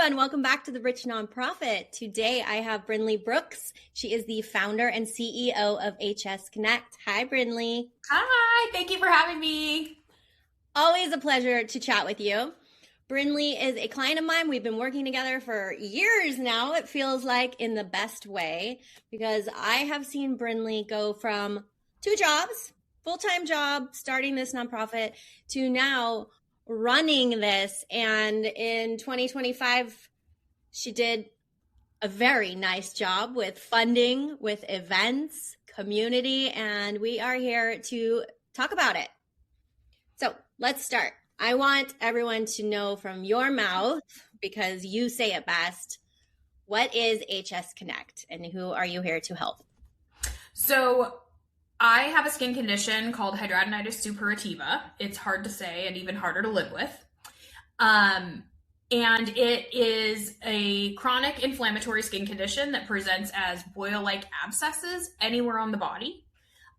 and welcome back to The Rich Nonprofit. Today I have Brindley Brooks. She is the founder and CEO of HS Connect. Hi, Brindley. Hi, thank you for having me. Always a pleasure to chat with you. Brindley is a client of mine. We've been working together for years now, it feels like, in the best way, because I have seen Brindley go from 2 jobs, full-time job, starting this nonprofit, to now running this. And in 2025, she did a very nice job with funding, with events, community, and we are here to talk about it. So let's start. I want everyone to know from your mouth, because you say it best, what is HS Connect and who are you here to help? So I have a skin condition called Hidradenitis Suppurativa. It's hard to say and even harder to live with. And it is a chronic inflammatory skin condition that presents as boil-like abscesses anywhere on the body.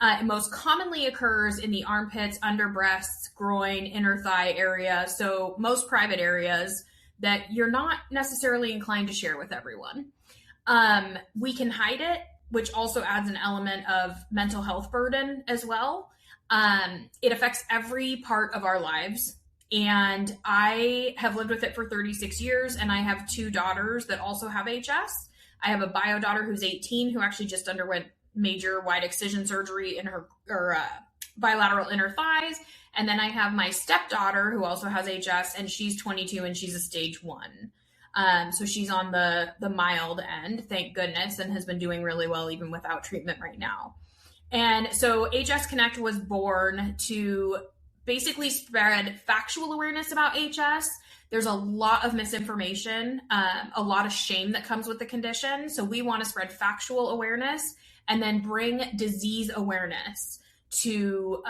It most commonly occurs in the armpits, under breasts, groin, inner thigh area. So most private areas that you're not necessarily inclined to share with everyone. We can hide it, which also adds an element of mental health burden as well. It affects every part of our lives. And I have lived with it for 36 years, and I have 2 daughters that also have HS. I have a bio daughter who's 18 who actually just underwent major wide excision surgery in her bilateral inner thighs. And then I have my stepdaughter who also has HS, and she's 22 and she's a stage 1. So she's on the mild end, thank goodness, and has been doing really well even without treatment right now. And so HS Connect was born to basically spread factual awareness about HS. There's a lot of misinformation, a lot of shame that comes with the condition. So we want to spread factual awareness and then bring disease awareness to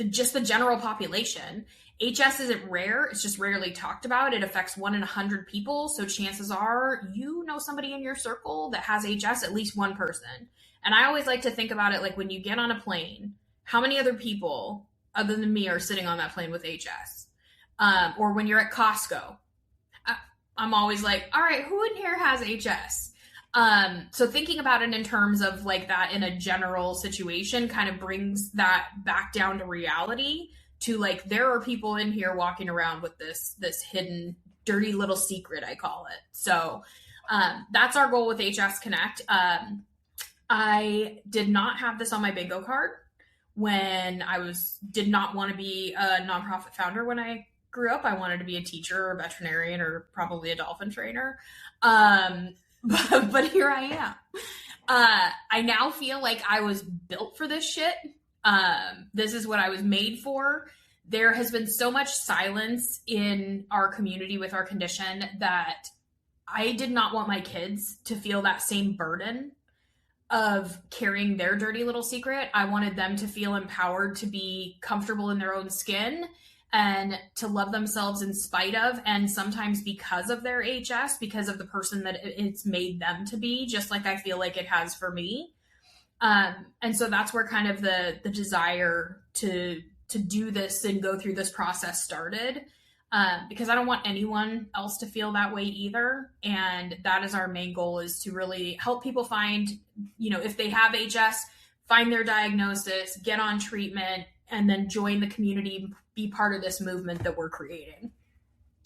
just the general population. HS isn't rare. It's just rarely talked about. It affects 1 in 100 people. So chances are you know somebody in your circle that has HS, at least one person. And I always like to think about it like when you get on a plane, how many other people other than me are sitting on that plane with HS? Or when you're at Costco, I'm always like, all right, who in here has HS? So thinking about it in terms of like that in a general situation kind of brings that back down to reality, to like, there are people in here walking around with this hidden, dirty little secret, I call it. So that's our goal with HS Connect. I did not have this on my bingo card when did not want to be a nonprofit founder when I grew up. I wanted to be a teacher or a veterinarian or probably a dolphin trainer. But here I am. I now feel like I was built for this shit. This is what I was made for. There has been so much silence in our community with our condition that I did not want my kids to feel that same burden of carrying their dirty little secret. I wanted them to feel empowered to be comfortable in their own skin and to love themselves in spite of, and sometimes because of their HS, because of the person that it's made them to be, just like I feel like it has for me. And so that's where kind of the desire to do this and go through this process started, because I don't want anyone else to feel that way either. And that is our main goal, is to really help people find, if they have HS, find their diagnosis, get on treatment, and then join the community, be part of this movement that we're creating.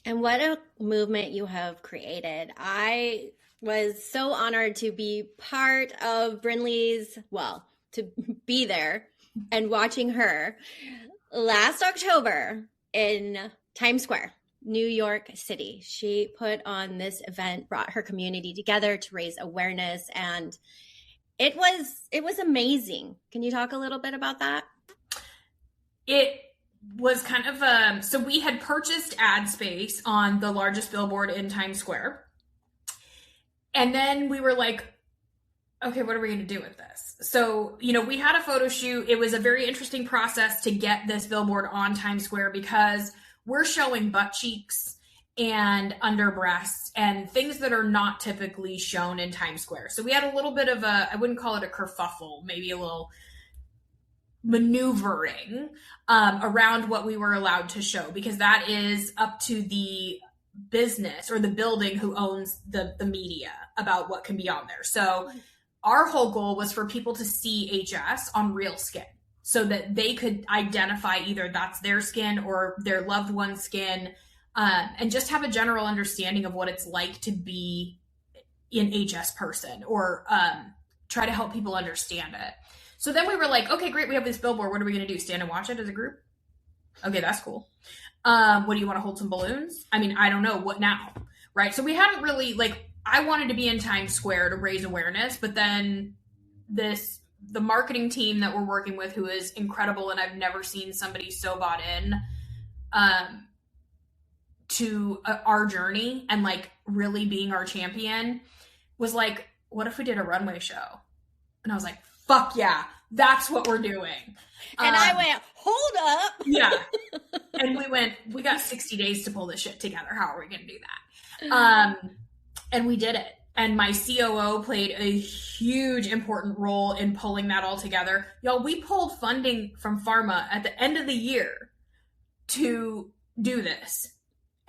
And what a movement you have created. I was so honored to be part of Brindley's, to be there and watching her last October in Times Square, New York City. She put on this event, brought her community together to raise awareness, and it was amazing. Can you talk a little bit about that? It was kind of so we had purchased ad space on the largest billboard in Times Square. And then we were like, okay, what are we going to do with this? So, we had a photo shoot. It was a very interesting process to get this billboard on Times Square because we're showing butt cheeks and under breasts and things that are not typically shown in Times Square. So we had a little bit of I wouldn't call it a kerfuffle, maybe a little maneuvering around what we were allowed to show, because that is up to the business or the building who owns the media about what can be on there. So our whole goal was for people to see HS on real skin so that they could identify either that's their skin or their loved one's skin, and just have a general understanding of what it's like to be an HS person, or try to help people understand it. So then we were like, okay, great, we have this billboard. What are we going to do? Stand and watch it as a group? Okay, that's cool. What do you want to hold some balloons? I mean, I don't know. What now? Right? So we hadn't really, like, I wanted to be in Times Square to raise awareness, but then the marketing team that we're working with, who is incredible, and I've never seen somebody so bought in to our journey and like really being our champion, was like, what if we did a runway show? And I was like, fuck yeah, that's what we're doing. And I went, hold up. Yeah. And we got 60 days to pull this shit together. How are we going to do that? And we did it. And my COO played a huge, important role in pulling that all together. Y'all, we pulled funding from pharma at the end of the year to do this.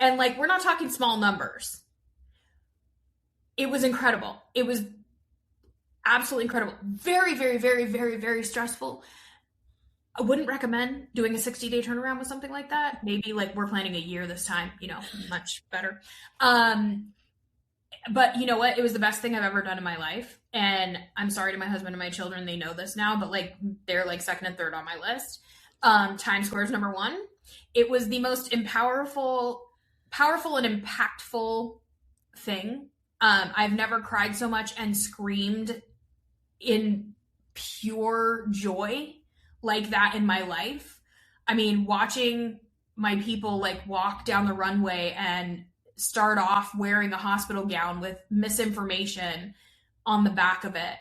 And like, we're not talking small numbers. It was incredible. It was absolutely incredible. Very, very, very, very, very stressful. I wouldn't recommend doing a 60-day turnaround with something like that. Maybe like we're planning a year this time, much better. But you know what? It was the best thing I've ever done in my life. And I'm sorry to my husband and my children. They know this now, but like, they're like second and third on my list. Times Square is number one. It was the most powerful and impactful thing. I've never cried so much and screamed in pure joy like that in my life. I mean, watching my people like walk down the runway and start off wearing a hospital gown with misinformation on the back of it,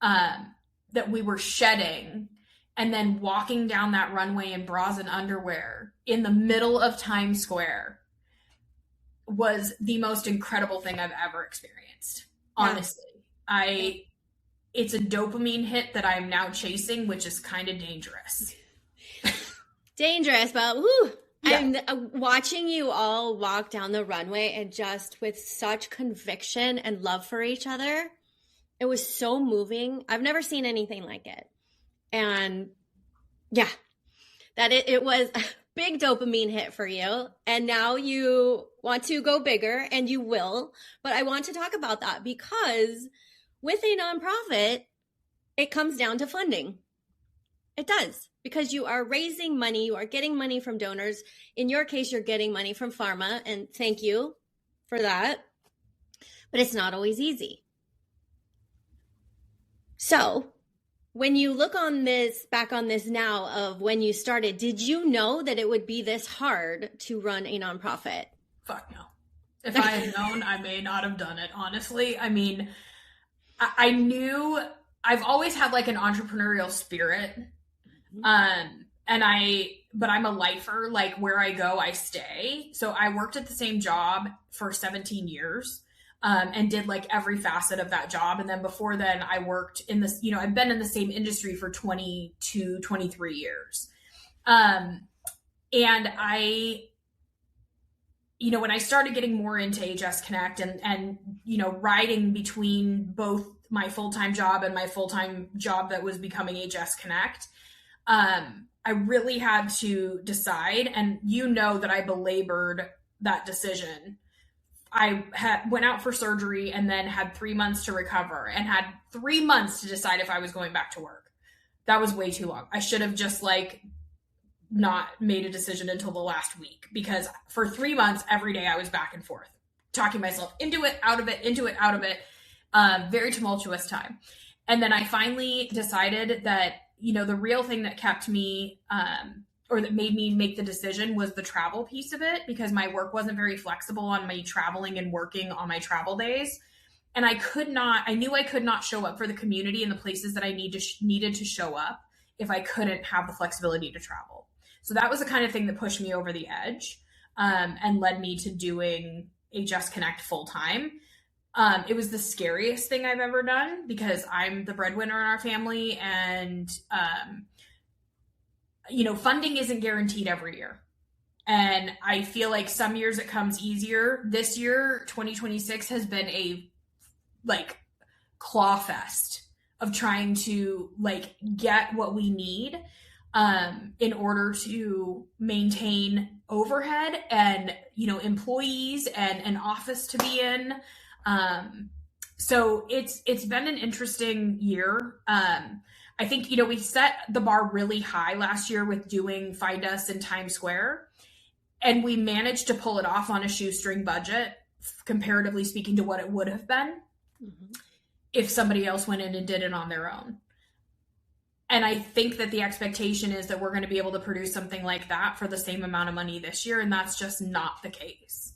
that we were shedding, and then walking down that runway in bras and underwear in the middle of Times Square was the most incredible thing I've ever experienced. Honestly, it's a dopamine hit that I'm now chasing, which is kind of dangerous. Dangerous, but woo. Yeah. I'm watching you all walk down the runway and just with such conviction and love for each other. It was so moving. I've never seen anything like it. And yeah, that it was a big dopamine hit for you. And now you want to go bigger, and you will. But I want to talk about that because with a nonprofit, it comes down to funding. It does, because you are raising money, you are getting money from donors. In your case, you're getting money from pharma, and thank you for that. But it's not always easy. So when you look back on this now of when you started, did you know that it would be this hard to run a nonprofit? Fuck no. If I had known, I may not have done it, honestly. I mean, I knew I've always had like an entrepreneurial spirit. But I'm a lifer, like where I go, I stay. So I worked at the same job for 17 years, and did like every facet of that job. And then before then I worked in this, I've been in the same industry for 22, 23 years. And I, when I started getting more into HS Connect and riding between both my full-time job and my full-time job that was becoming HS Connect, I really had to decide, and that I belabored that decision. I went out for surgery and then had 3 months to recover and had 3 months to decide if I was going back to work. That was way too long. I should have just not made a decision until the last week, because for 3 months, every day I was back and forth, talking myself into it, out of it, into it, out of it. Very tumultuous time. And then I finally decided that, the real thing that kept me, or that made me make the decision, was the travel piece of it, because my work wasn't very flexible on me traveling and working on my travel days. And I knew I could not show up for the community in the places that I needed to show up if I couldn't have the flexibility to travel. So that was the kind of thing that pushed me over the edge, and led me to doing HS Connect full time. It was the scariest thing I've ever done, because I'm the breadwinner in our family, and, funding isn't guaranteed every year. And I feel like some years it comes easier. This year, 2026 has been a like claw fest of trying to like get what we need in order to maintain overhead and, you know, employees and an office to be in. So it's been an interesting year. I think, you know, we set the bar really high last year with doing Find Us in Times Square, and we managed to pull it off on a shoestring budget, comparatively speaking to what it would have been if somebody else went in and did it on their own. And I think that the expectation is that we're going to be able to produce something like that for the same amount of money this year, and that's just not the case.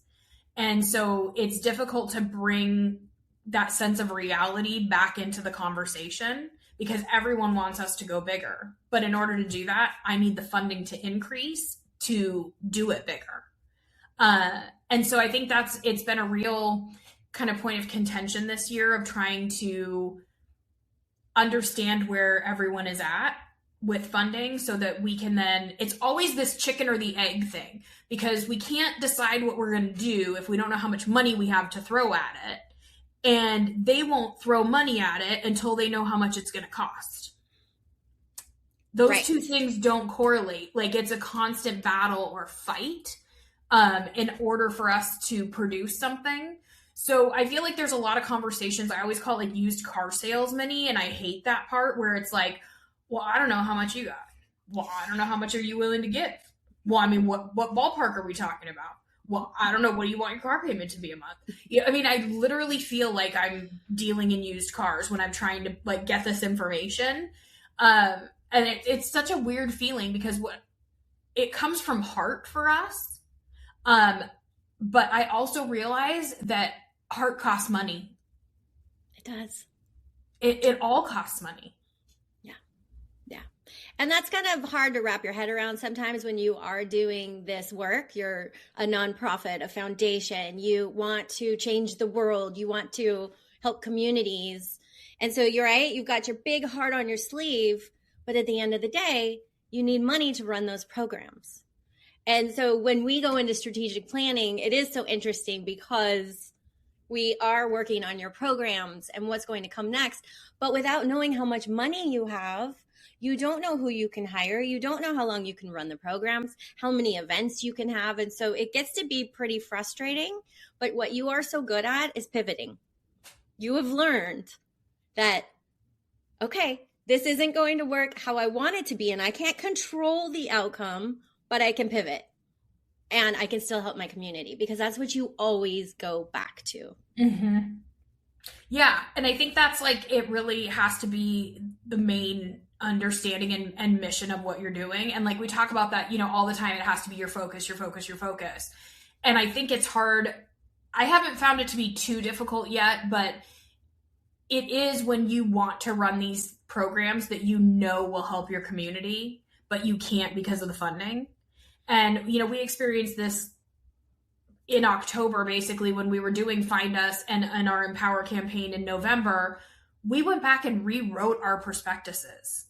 And so it's difficult to bring that sense of reality back into the conversation because everyone wants us to go bigger. But in order to do that, I need the funding to increase to do it bigger. And so I think it's been a real kind of point of contention this year of trying to understand where everyone is at with funding so that we can then, it's always this chicken or the egg thing, because we can't decide what we're going to do if we don't know how much money we have to throw at it. And they won't throw money at it until they know how much it's going to cost. Those two things don't correlate. Like it's a constant battle or fight in order for us to produce something. So I feel like there's a lot of conversations. I always call it like used car salesman-y, and I hate that part where it's like, well, I don't know how much you got. Well, I don't know how much are you willing to give. Well, I mean, what ballpark are we talking about? Well, I don't know. What do you want your car payment to be a month? Yeah, I mean, I literally feel like I'm dealing in used cars when I'm trying to like get this information. And it's such a weird feeling because it comes from heart for us. But I also realize that heart costs money. It does. It all costs money. Yeah. And that's kind of hard to wrap your head around sometimes when you are doing this work. You're a nonprofit, a foundation. You want to change the world. You want to help communities. And so you're right. You've got your big heart on your sleeve. But at the end of the day, you need money to run those programs. And so when we go into strategic planning, it is so interesting because we are working on your programs and what's going to come next. But without knowing how much money you have, you don't know who you can hire. You don't know how long you can run the programs, how many events you can have. And so it gets to be pretty frustrating. But what you are so good at is pivoting. You have learned that, okay, this isn't going to work how I want it to be. And I can't control the outcome, but I can pivot and I can still help my community because that's what you always go back to. Mm-hmm. Yeah. And I think that's like, it really has to be the main understanding and mission of what you're doing. And like, we talk about that, you know, all the time, it has to be your focus, your focus, your focus. And I think it's hard. I haven't found it to be too difficult yet, but it is when you want to run these programs that you know will help your community, but you can't because of the funding. And, you know, we experienced this in October, basically, when we were doing Find Us and our Empower campaign in November. We went back and rewrote our prospectuses.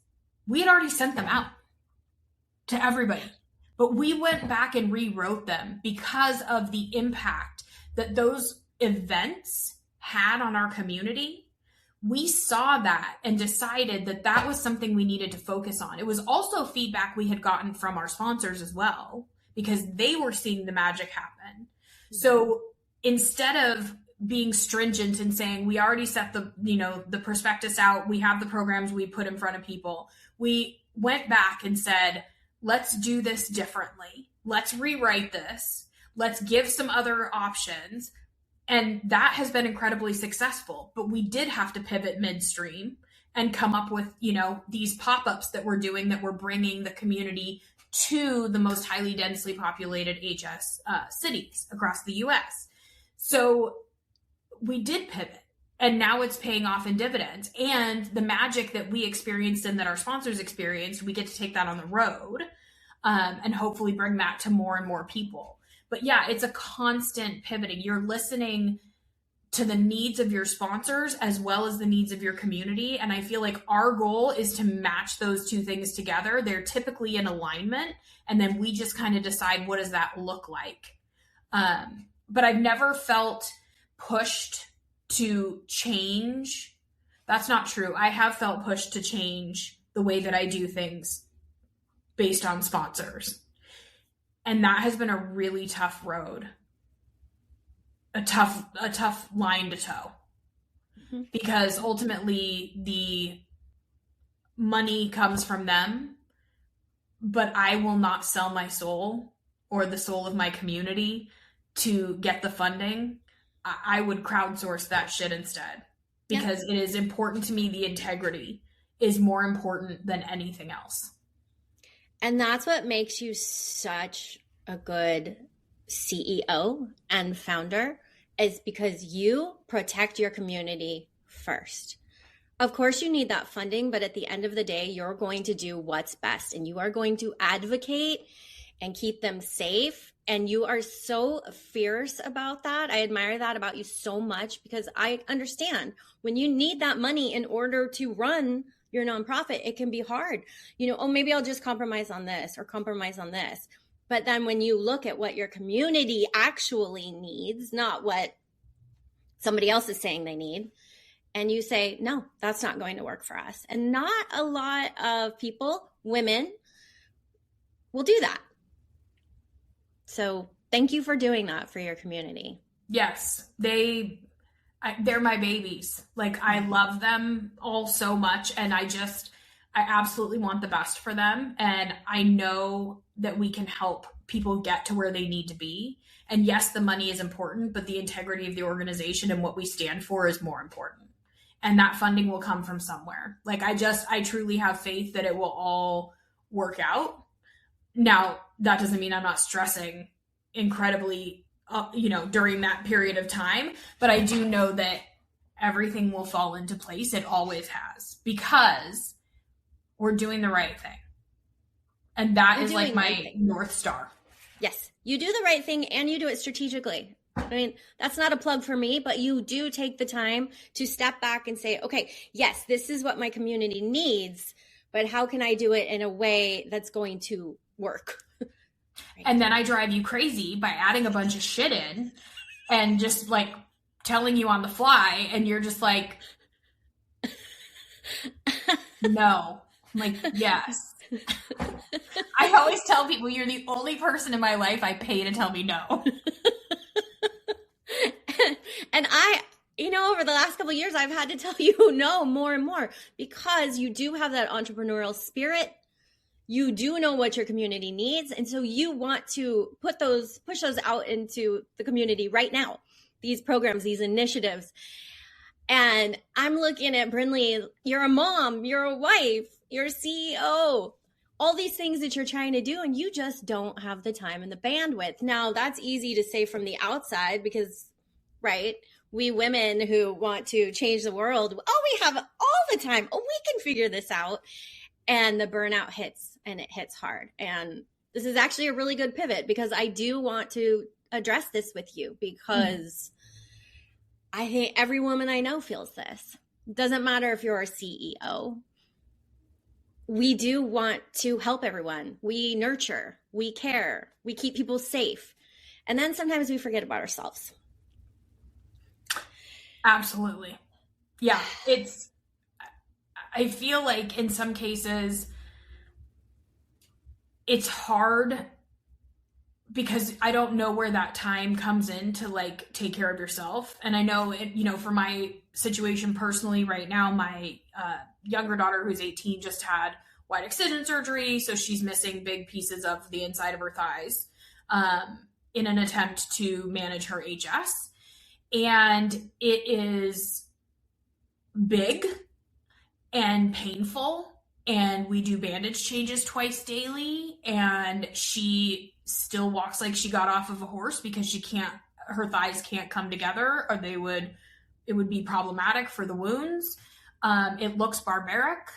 We had already sent them out to everybody, but we went back and rewrote them because of the impact that those events had on our community. We saw that and decided that that was something we needed to focus on. It was also feedback we had gotten from our sponsors as well, because they were seeing the magic happen. Mm-hmm. So instead of being stringent and saying, we already set the prospectus out, we have the programs we put in front of people, we went back and said, let's do this differently. Let's rewrite this. Let's give some other options. And that has been incredibly successful, but we did have to pivot midstream and come up with, you know, these pop-ups that we're doing, that we're bringing the community to the most highly densely populated HS cities across the US. So we did pivot, and now it's paying off in dividends. And the magic that we experienced and that our sponsors experienced, we get to take that on the road and hopefully bring that to more and more people. But yeah, it's a constant pivoting. You're listening to the needs of your sponsors as well as the needs of your community. And I feel like our goal is to match those two things together. They're typically in alignment, and then we just kind of decide, what does that look like? But I've never felt pushed to change. That's not true. I have felt pushed to change the way that I do things based on sponsors. And that has been a really tough road. A tough line to toe, because ultimately the money comes from them, but I will not sell my soul or the soul of my community to get the funding. I would crowdsource that shit instead, because it is important to me. The integrity is more important than anything else. And that's what makes you such a good CEO and founder, is because you protect your community first. Of course, you need that funding, but at the end of the day, you're going to do what's best, and you are going to advocate and keep them safe. And you are so fierce about that. I admire that about you so much, because I understand when you need that money in order to run your nonprofit, it can be hard. Oh, maybe I'll just compromise on this or compromise on this. But then when you look at what your community actually needs, not what somebody else is saying they need, and you say, no, that's not going to work for us. And not a lot of people, women, will do that. So thank you for doing that for your community. Yes, they're my babies. Like, I love them all so much, and I absolutely want the best for them. And I know that we can help people get to where they need to be. And yes, the money is important, but the integrity of the organization and what we stand for is more important. And that funding will come from somewhere. Like, I truly have faith that it will all work out. Now, that doesn't mean I'm not stressing incredibly, during that period of time, but I do know that everything will fall into place. It always has, because we're doing the right thing. And that is like my North Star. Yes, you do the right thing, and you do it strategically. I mean, that's not a plug for me, but you do take the time to step back and say, okay, yes, this is what my community needs, but how can I do it in a way that's going to work? Right. And then I drive you crazy by adding a bunch of shit in and just like telling you on the fly, and you're just like, no. I'm like, yes. I always tell people, you're the only person in my life I pay to tell me no. And over the last couple of years, I've had to tell you no more and more, because you do have that entrepreneurial spirit. You do know what your community needs. And so you want to push those out into the community right now, these programs, these initiatives. And I'm looking at Brindley, you're a mom, you're a wife, you're a CEO, all these things that you're trying to do, and you just don't have the time and the bandwidth. Now, that's easy to say from the outside because, right, we women who want to change the world, we have all the time. We can figure this out. And the burnout hits, and it hits hard. And this is actually a really good pivot, because I do want to address this with you, because I think every woman I know feels this. It doesn't matter if you're a CEO. We do want to help everyone. We nurture, we care, we keep people safe. And then sometimes we forget about ourselves. Absolutely. Yeah, I feel like in some cases it's hard because I don't know where that time comes in to like take care of yourself. And I know for my situation personally right now, my younger daughter, who's 18, just had wide excision surgery. So she's missing big pieces of the inside of her thighs in an attempt to manage her HS. And it is big and painful, and we do bandage changes twice daily, and she still walks like she got off of a horse because her thighs can't come together, or it would be problematic for the wounds. It looks barbaric.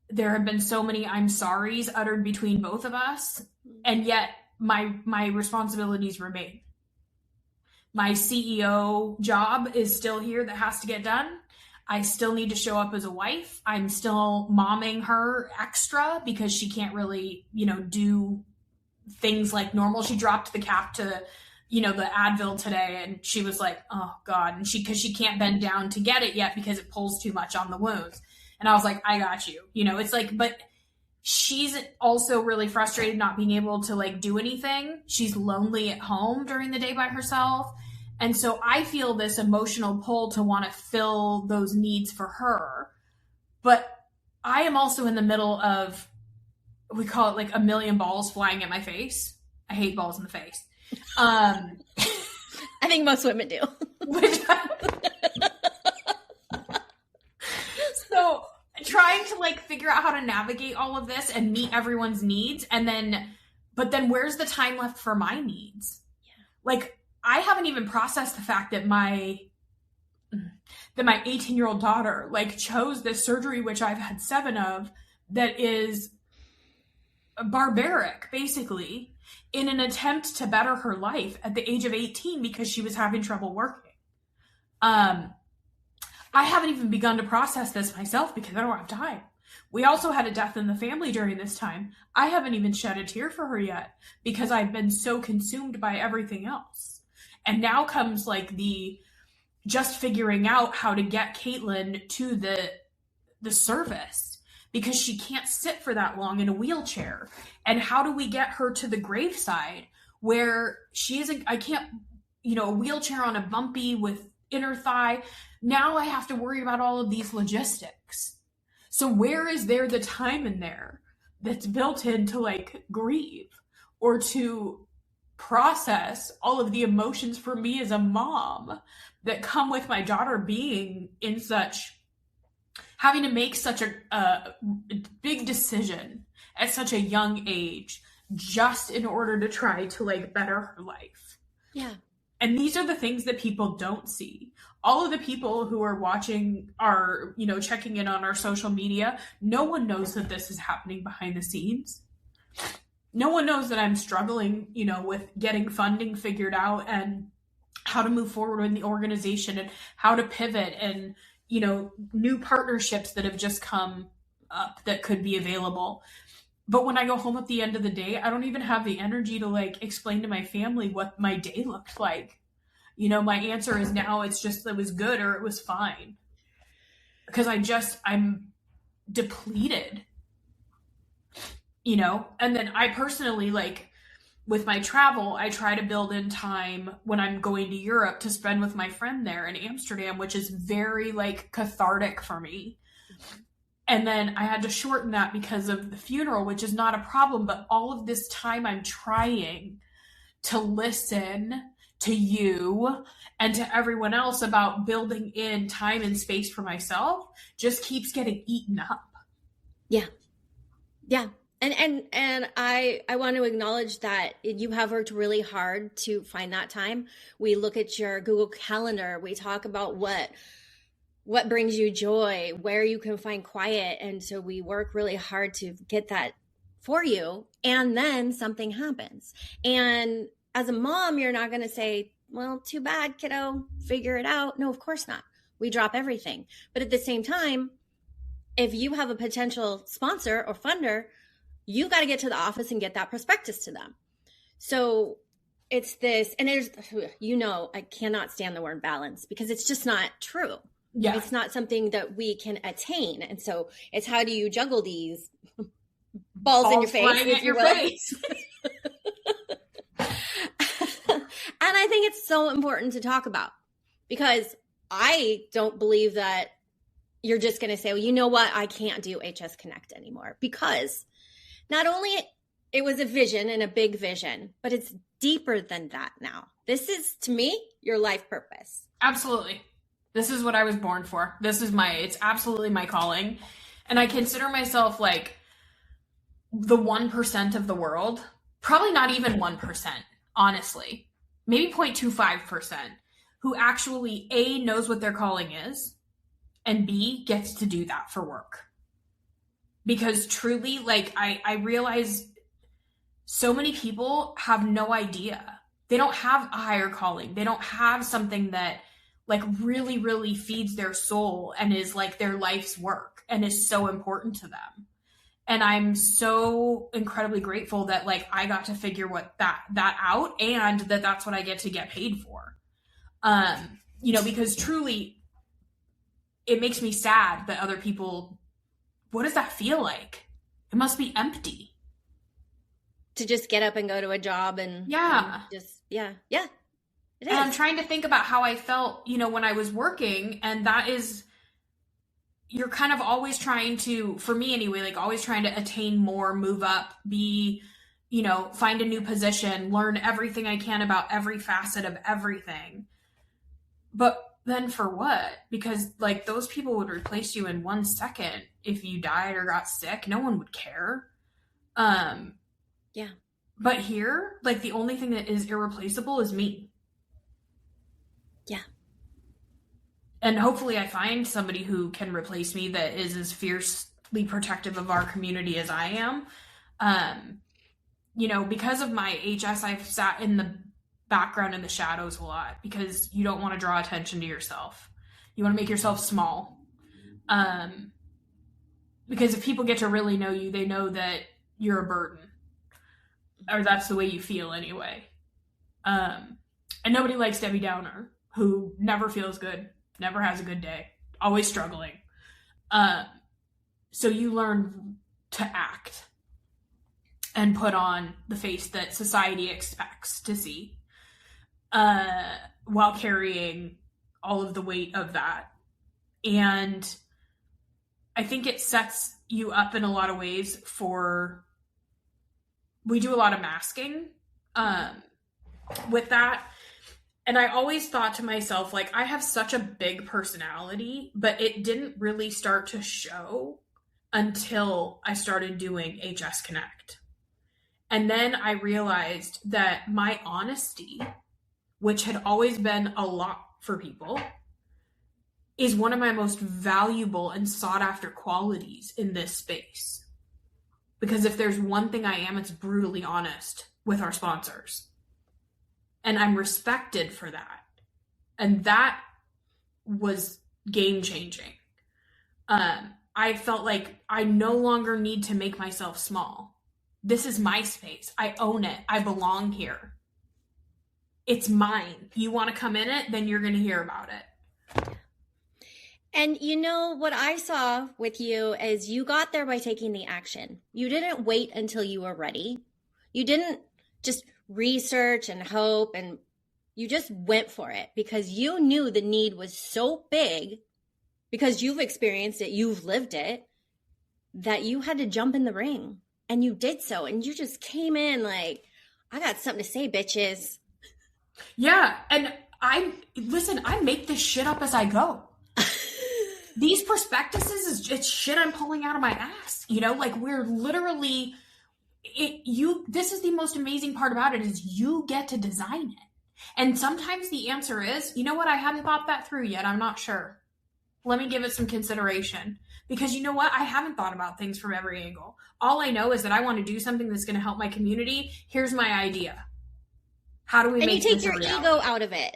There have been so many I'm sorries uttered between both of us, and yet my responsibilities remain. My CEO job is still here that has to get done. I still need to show up as a wife. I'm still momming her extra because she can't really, do things like normal. She dropped the cap to, the Advil today, and she was like, oh God. And because she can't bend down to get it yet because it pulls too much on the wounds. And I was like, I got you. It's like, but she's also really frustrated not being able to like do anything. She's lonely at home during the day by herself. And so I feel this emotional pull to want to fill those needs for her. But I am also in the middle of, we call it like a million balls flying at my face. I hate balls in the face. I think most women do. So trying to like figure out how to navigate all of this and meet everyone's needs. But then where's the time left for my needs? Yeah. Like, I haven't even processed the fact that my 18-year-old daughter like chose this surgery, which I've had 7 of, that is barbaric, basically, in an attempt to better her life at the age of 18 because she was having trouble working. I haven't even begun to process this myself because I don't have time. We also had a death in the family during this time. I haven't even shed a tear for her yet because I've been so consumed by everything else. And now comes like the just figuring out how to get Caitlin to the service because she can't sit for that long in a wheelchair. And how do we get her to the graveside where she isn't, I can't, a wheelchair on a bumpy with inner thigh. Now I have to worry about all of these logistics. So where is there the time in there that's built in to like grieve or to process all of the emotions for me as a mom that come with my daughter being in having to make such a big decision at such a young age just in order to try to like better her life. Yeah. And these are the things that people don't see. All of the people who are watching are, checking in on our social media. No one knows that this is happening behind the scenes. No one knows that I'm struggling, with getting funding figured out and how to move forward in the organization and how to pivot and, new partnerships that have just come up that could be available. But when I go home at the end of the day, I don't even have the energy to like explain to my family what my day looked like. My answer is now it's just, it was good or it was fine. Because I'm depleted. And then I personally, like, with my travel, I try to build in time when I'm going to Europe to spend with my friend there in Amsterdam, which is very, like, cathartic for me. And then I had to shorten that because of the funeral, which is not a problem, but all of this time I'm trying to listen to you and to everyone else about building in time and space for myself just keeps getting eaten up. Yeah. Yeah. And I want to acknowledge that you have worked really hard to find that time. We look at your Google Calendar. We talk about what brings you joy, where you can find quiet. And so we work really hard to get that for you. And then something happens. And as a mom, you're not going to say, well, too bad, kiddo, figure it out. No, of course not. We drop everything. But at the same time, if you have a potential sponsor or funder, you got to get to the office and get that prospectus to them. So it's this, and there's, I cannot stand the word balance because it's just not true. Yeah. It's not something that we can attain. And so it's how do you juggle these balls in your face? Flying at your face. And I think it's so important to talk about because I don't believe that you're just going to say, well, you know what? I can't do HS Connect anymore because not only it was a vision and a big vision, but it's deeper than that now. This is, to me, your life purpose. Absolutely. This is what I was born for. It's absolutely my calling. And I consider myself like the 1% of the world, probably not even 1%, honestly, maybe 0.25%, who actually A, knows what their calling is, and B, gets to do that for work. Because truly, like, I realize so many people have no idea They don't have a higher calling. They don't have something that like really, really feeds their soul and is like their life's work and is so important to them. And I'm so incredibly grateful that like I got to figure that out, and that's what I get to get paid for. Because truly it makes me sad that other people, what does that feel like? It must be empty. To just get up and go to a job and it is. And I'm trying to think about how I felt, when I was working, and that is, you're kind of always trying to, for me anyway, like always trying to attain more, move up, be, find a new position, learn everything I can about every facet of everything. But then for what? Because like those people would replace you in 1 second. If you died or got sick, no one would care. Yeah. But here, like the only thing that is irreplaceable is me. Yeah. And hopefully I find somebody who can replace me that is as fiercely protective of our community as I am. Because of my HS, I've sat in the background in the shadows a lot because you don't want to draw attention to yourself. You want to make yourself small. Because if people get to really know you, they know that you're a burden. Or that's the way you feel anyway. And nobody likes Debbie Downer, who never feels good, never has a good day, always struggling. So you learn to act and put on the face that society expects to see, while carrying all of the weight of that. And I think it sets you up in a lot of ways we do a lot of masking with that. And I always thought to myself, like, I have such a big personality, but it didn't really start to show until I started doing HS Connect. And then I realized that my honesty, which had always been a lot for people, is one of my most valuable and sought after qualities in this space. Because if there's one thing I am, it's brutally honest with our sponsors. And I'm respected for that. And that was game changing. I felt like I no longer need to make myself small. This is my space. I own it. I belong here. It's mine. You want to come in it, then you're going to hear about it. And what I saw with you is you got there by taking the action. You didn't wait until you were ready. You didn't just research and hope, and you just went for it because you knew the need was so big, because you've experienced it, you've lived it, that you had to jump in the ring, and you did so. And you just came in like, I got something to say, bitches. Yeah. And I make this shit up as I go. These prospectuses it's shit I'm pulling out of my ass. We're literally, this is the most amazing part about it, is you get to design it. And sometimes the answer is, you know what? I hadn't thought that through yet. I'm not sure. Let me give it some consideration. Because you know what? I haven't thought about things from every angle. All I know is that I want to do something that's going to help my community. Here's my idea. How do we make this a reality? And you take your ego out of it.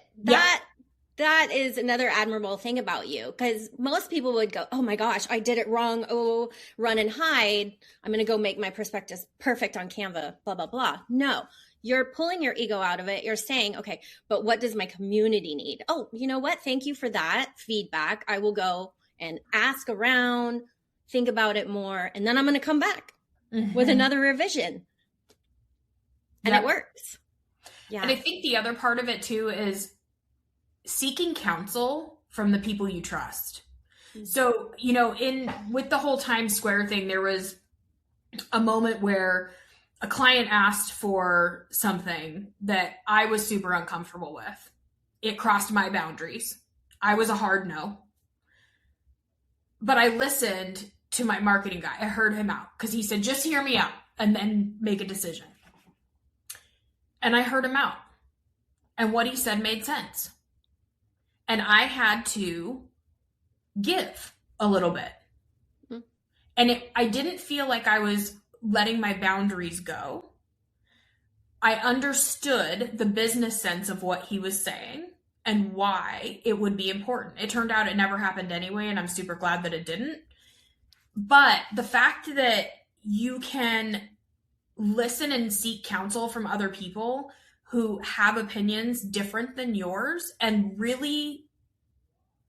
That is another admirable thing about you, because most people would go, oh my gosh, I did it wrong. Oh, run and hide. I'm going to go make my prospectus perfect on Canva, blah, blah, blah. No, you're pulling your ego out of it. You're saying, okay, but what does my community need? Oh, you know what? Thank you for that feedback. I will go and ask around, think about it more, and then I'm going to come back with another revision. And it works. Yeah. And I think the other part of it too is seeking counsel from the people you trust. So, with the whole Times Square thing, there was a moment where a client asked for something that I was super uncomfortable with. It crossed my boundaries. I was a hard no. But I listened to my marketing guy. I heard him out because he said, just hear me out and then make a decision. And I heard him out. And what he said made sense. And I had to give a little bit. Mm-hmm. And I didn't feel like I was letting my boundaries go. I understood the business sense of what he was saying and why it would be important. It turned out it never happened anyway, and I'm super glad that it didn't. But the fact that you can listen and seek counsel from other people who have opinions different than yours and really,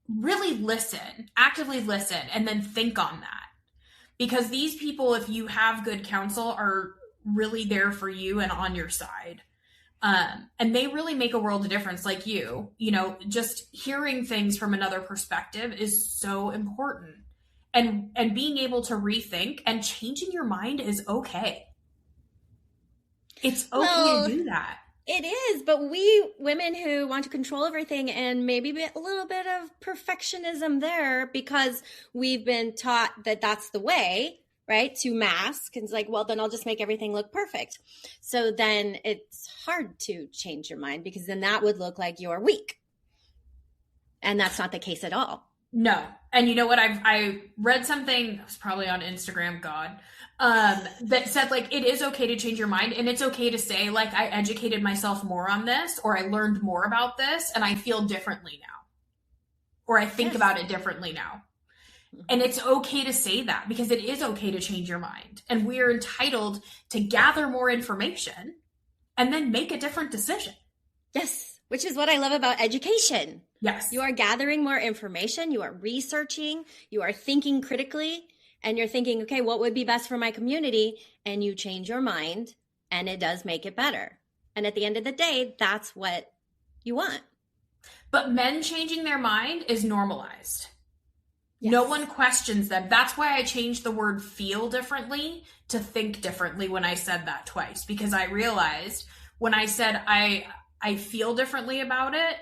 really listen, actively listen, and then think on that. Because these people, if you have good counsel, are really there for you and on your side. And they really make a world of difference. Like you know, just hearing things from another perspective is so important. And being able to rethink and changing your mind is okay. It's okay to do that. It is, but we women who want to control everything and maybe a little bit of perfectionism there because we've been taught that that's the way, right? To mask. And it's like, well, then I'll just make everything look perfect. So then it's hard to change your mind because then that would look like you're weak. And that's not the case at all. No. And you know what? I read something, it was probably on Instagram, God, that said, like, it is okay to change your mind. And it's okay to say, like, I educated myself more on this, or I learned more about this, and I feel differently now. Or I think about it differently now. And it's okay to say that because it is okay to change your mind. And we are entitled to gather more information and then make a different decision. Yes, which is what I love about education. Yes. You are gathering more information, you are researching, you are thinking critically, and you're thinking, okay, what would be best for my community? And you change your mind, and it does make it better. And at the end of the day, that's what you want. But men changing their mind is normalized. Yes. No one questions them. That's why I changed the word feel differently to think differently when I said that twice, because I realized when I said I feel differently about it,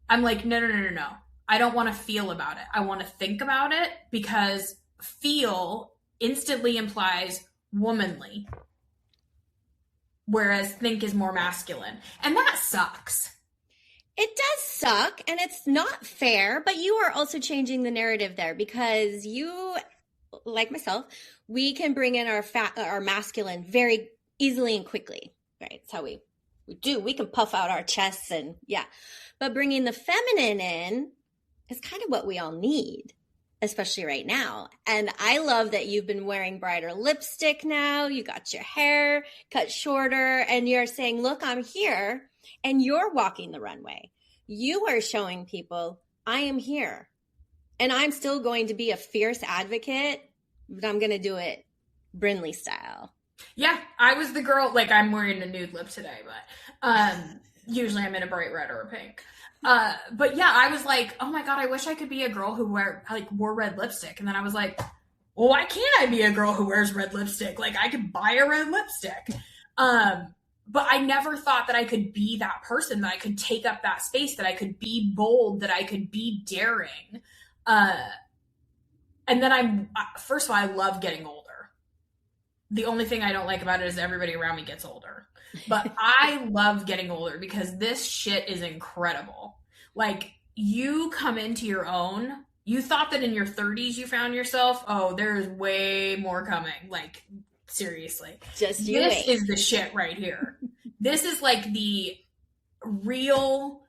I'm like, no. I don't want to feel about it. I want to think about it because feel instantly implies womanly, whereas think is more masculine. And that sucks. It does suck, and it's not fair, but you are also changing the narrative there because you, like myself, we can bring in our masculine very easily and quickly, right? It's how we do. We can puff out our chests and yeah. But bringing the feminine in is kind of what we all need, especially right now. And I love that you've been wearing brighter lipstick now. You got your hair cut shorter and you're saying, look, I'm here. And you're walking the runway. You are showing people, I am here. And I'm still going to be a fierce advocate, but I'm going to do it Brindley style. Yeah, I was the girl, like I'm wearing a nude lip today, but usually I'm in a bright red or a pink. But yeah, I was like, oh my God, I wish I could be a girl who wore red lipstick. And then I was like, well, why can't I be a girl who wears red lipstick? Like I could buy a red lipstick. But I never thought that I could be that person, that I could take up that space, that I could be bold, that I could be daring. And then first of all, I love getting older. The only thing I don't like about it is everybody around me gets older. But I love getting older because this shit is incredible. Like, you come into your own. You thought that in your 30s you found yourself. Oh, there's way more coming. Like, seriously. Just you This wait. is the shit right here. This is like the real...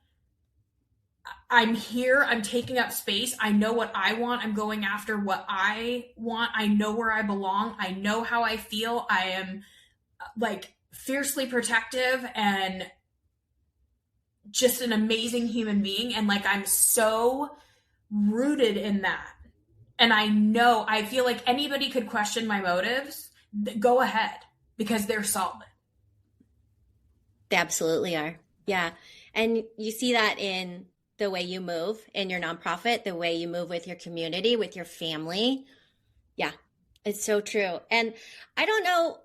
I'm here. I'm taking up space. I know what I want. I'm going after what I want. I know where I belong. I know how I feel. I am like fiercely protective and just an amazing human being. And like, I'm so rooted in that. And I feel like anybody could question my motives. Go ahead, because they're solid. They absolutely are. Yeah. And you see that in the way you move in your nonprofit, the way you move with your community, with your family. Yeah, it's so true. And I don't know,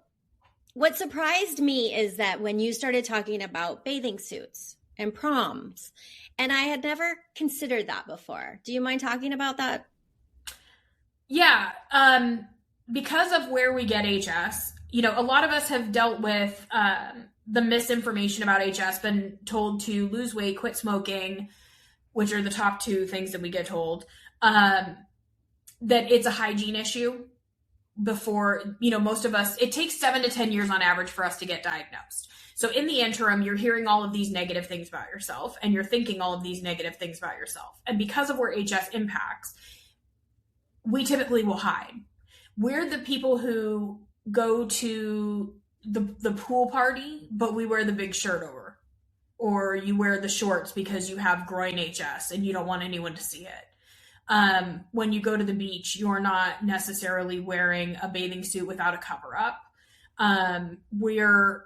what surprised me is that when you started talking about bathing suits and proms, and I had never considered that before. Do you mind talking about that? Yeah. Because of where we get HS, you know, a lot of us have dealt with the misinformation about HS, been told to lose weight, quit smoking, which are the top two things that we get told, that it's a hygiene issue before, you know, most of us, it takes 7 to 10 years on average for us to get diagnosed. So in the interim, you're hearing all of these negative things about yourself, and you're thinking all of these negative things about yourself. And because of where HS impacts, we typically will hide. We're the people who go to the pool party, but we wear the big shirt over. Or you wear the shorts because you have groin HS and you don't want anyone to see it. When you go to the beach, you're not necessarily wearing a bathing suit without a cover up. We're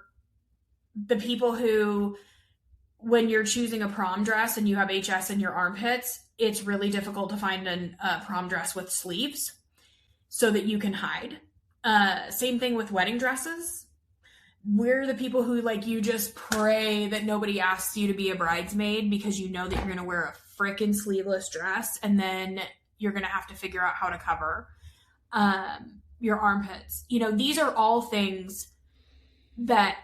the people who, when you're choosing a prom dress and you have HS in your armpits, it's really difficult to find a prom dress with sleeves so that you can hide. Same thing with wedding dresses. We're the people who, like, you just pray that nobody asks you to be a bridesmaid because you know that you're going to wear a frickin' sleeveless dress, and then you're going to have to figure out how to cover your armpits. You know, these are all things that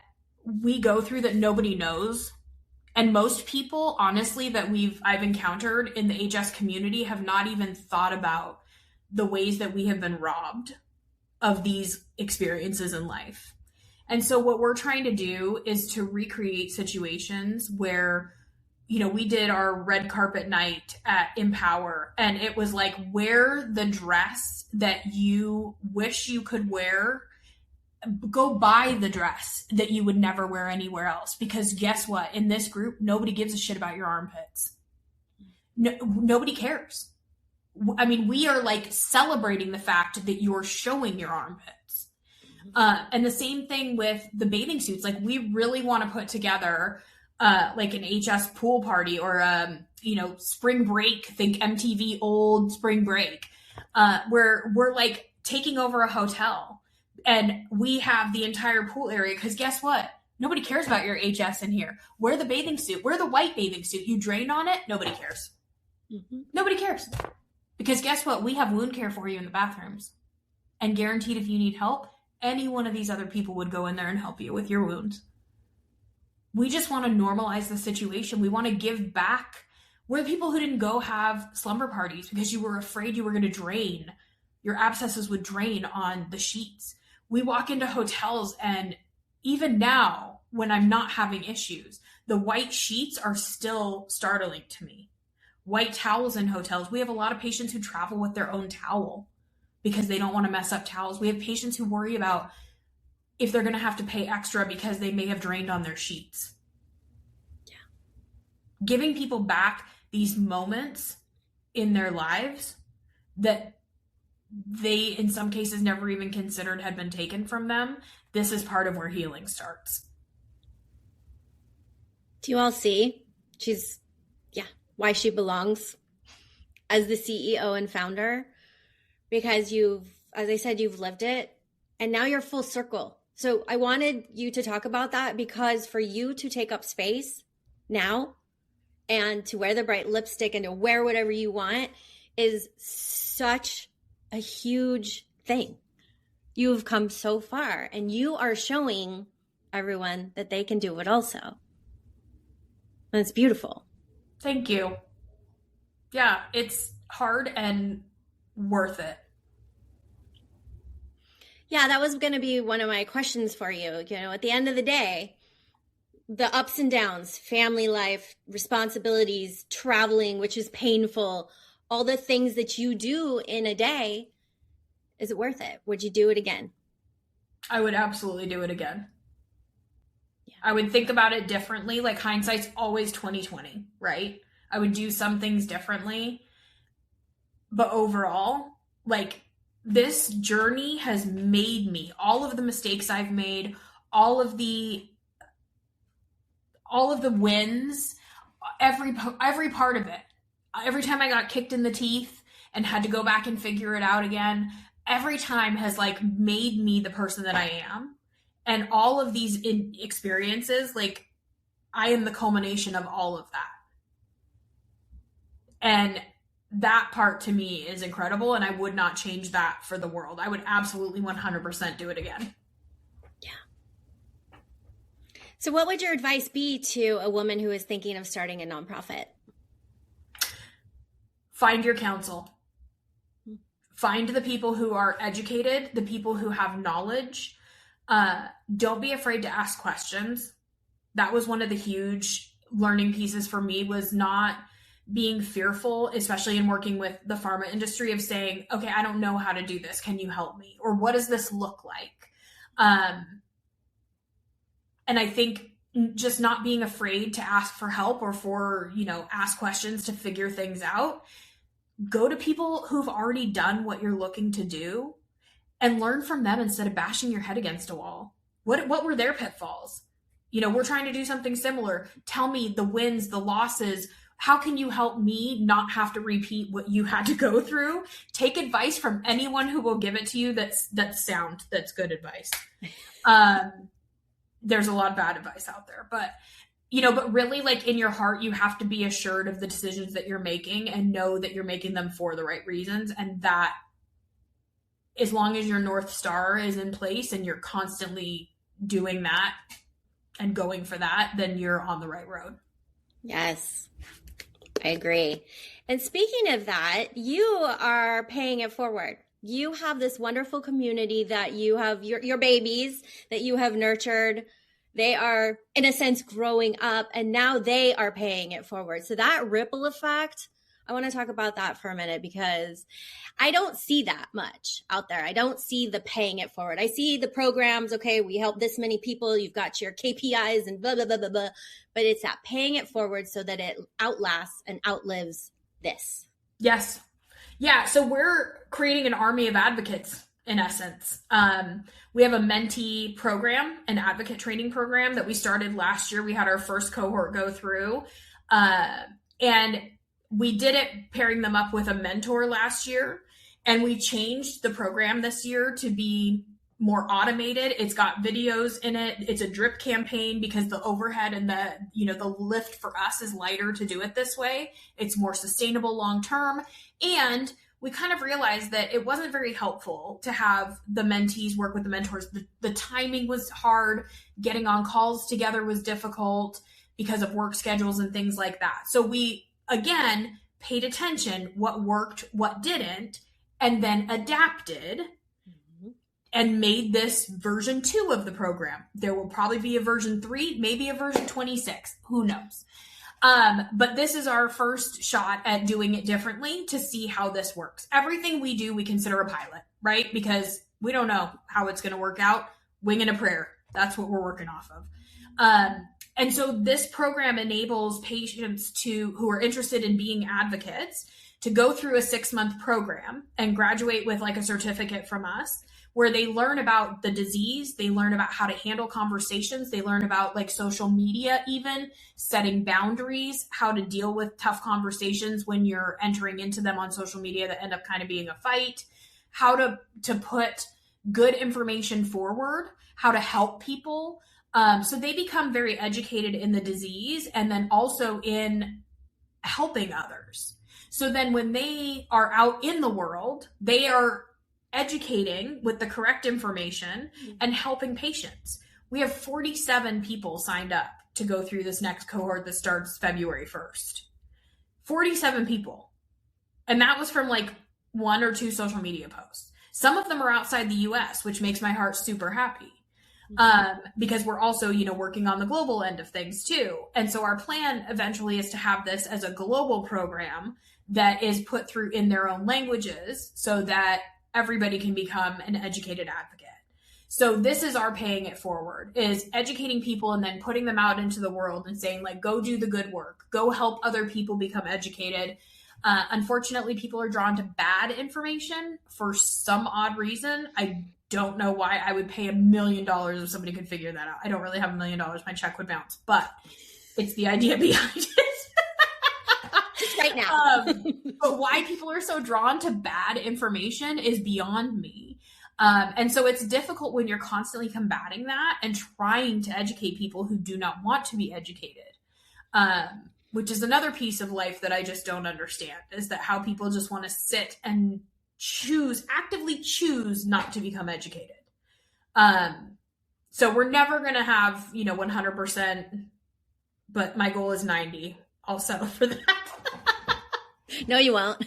we go through that nobody knows. And most people, honestly, that I've encountered in the HS community have not even thought about the ways that we have been robbed of these experiences in life. And so what we're trying to do is to recreate situations where, you know, we did our red carpet night at Empower, and it was like, wear the dress that you wish you could wear. Go buy the dress that you would never wear anywhere else. Because guess what? In this group, nobody gives a shit about your armpits. No, nobody cares. I mean, we are like celebrating the fact that you're showing your armpits. And the same thing with the bathing suits. Like, we really want to put together like an HS pool party or, you know, spring break, think MTV old spring break, where we're like taking over a hotel and we have the entire pool area. Because guess what? Nobody cares about your HS in here. Wear the bathing suit. Wear the white bathing suit. You drain on it. Nobody cares. Mm-hmm. Nobody cares. Because guess what? We have wound care for you in the bathrooms. And guaranteed, if you need help, any one of these other people would go in there and help you with your wounds. We just want to normalize the situation. We want to give back. We're the people who didn't go have slumber parties because you were afraid you were going to drain. Your abscesses would drain on the sheets. We walk into hotels, and even now, when I'm not having issues, the white sheets are still startling to me. White towels in hotels. We have a lot of patients who travel with their own towel because they don't want to mess up towels. We have patients who worry about if they're going to have to pay extra because they may have drained on their sheets. Yeah. Giving people back these moments in their lives that they, in some cases, never even considered had been taken from them. This is part of where healing starts. Do you all see? Why she belongs as the CEO and founder, because as I said, you've lived it, and now you're full circle. So I wanted you to talk about that, because for you to take up space now and to wear the bright lipstick and to wear whatever you want is such a huge thing. You've come so far, and you are showing everyone that they can do it also. And it's beautiful. Thank you. Yeah, it's hard and worth it. Yeah, that was going to be one of my questions for you. You know, at the end of the day, the ups and downs, family life, responsibilities, traveling, which is painful, all the things that you do in a day, is it worth it? Would you do it again? I would absolutely do it again. I would think about it differently. Like, hindsight's always 20/20, right? I would do some things differently. But overall, like, this journey has made me, all of the mistakes I've made, all of the wins, every part of it. Every time I got kicked in the teeth and had to go back and figure it out again, every time has like made me the person that I am. And all of these experiences, like, I am the culmination of all of that. And that part to me is incredible, and I would not change that for the world. I would absolutely 100% do it again. Yeah. So what would your advice be to a woman who is thinking of starting a nonprofit? Find your counsel. Find the people who are educated, the people who have knowledge. Don't be afraid to ask questions. That was one of the huge learning pieces for me, was not being fearful, especially in working with the pharma industry, of saying, okay, I don't know how to do this. Can you help me? Or what does this look like? And I think just not being afraid to ask for help or for, ask questions to figure things out. Go to people who've already done what you're looking to do and learn from them instead of bashing your head against a wall. What were their pitfalls? We're trying to do something similar. Tell me the wins, the losses. How can you help me not have to repeat what you had to go through? Take advice from anyone who will give it to you that's sound, that's good advice. There's a lot of bad advice out there, but really, like, in your heart, you have to be assured of the decisions that you're making and know that you're making them for the right reasons. And that as long as your North Star is in place and you're constantly doing that and going for that, then you're on the right road. Yes, I agree. And speaking of that, you are paying it forward. You have this wonderful community that you have, your babies that you have nurtured. They are, in a sense, growing up, and now they are paying it forward. So that ripple effect, I want to talk about that for a minute, because I don't see that much out there. I don't see the paying it forward. I see the programs, okay, we help this many people, you've got your KPIs and blah, blah, blah, blah, blah. But it's that paying it forward so that it outlasts and outlives this. Yes. Yeah. So we're creating an army of advocates, in essence. We have a mentee program, an advocate training program that we started last year. We had our first cohort go through, and we did it pairing them up with a mentor last year. And we changed the program this year to be more automated. It's got videos in it. It's a drip campaign because the overhead and the lift for us is lighter to do it this way. It's more sustainable long-term. And we kind of realized that it wasn't very helpful to have the mentees work with the mentors. The timing was hard. Getting on calls together was difficult because of work schedules and things like that. So we, again, paid attention, what worked, what didn't, and then adapted and made this version 2 of the program. There will probably be a version 3, maybe a version 26. Who knows? But this is our first shot at doing it differently to see how this works. Everything we do, we consider a pilot, right? Because we don't know how it's going to work out. Wing and a prayer. That's what we're working off of. And so this program enables patients who are interested in being advocates to go through a 6-month program and graduate with like a certificate from us, where they learn about the disease, they learn about how to handle conversations, they learn about like social media, even setting boundaries, how to deal with tough conversations when you're entering into them on social media that end up kind of being a fight, how to put good information forward, how to help people. So they become very educated in the disease and then also in helping others. So then when they are out in the world, they are educating with the correct information and helping patients. We have 47 people signed up to go through this next cohort that starts February 1st. 47 people. And that was from like 1 or 2 social media posts. Some of them are outside the US, which makes my heart super happy. Because we're also, working on the global end of things too. And so our plan eventually is to have this as a global program that is put through in their own languages so that everybody can become an educated advocate. So this is our paying it forward, is educating people and then putting them out into the world and saying, like, go do the good work, go help other people become educated. Unfortunately, people are drawn to bad information for some odd reason. I don't know why. I would pay $1 million if somebody could figure that out. I don't really have $1 million. My check would bounce, but it's the idea behind it. Just right now. But why people are so drawn to bad information is beyond me. And so it's difficult when you're constantly combating that and trying to educate people who do not want to be educated. Which is another piece of life that I just don't understand, is that how people just want to sit and actively choose not to become educated. So we're never going to have, 100%, but my goal is 90. I'll settle for that. No, you won't.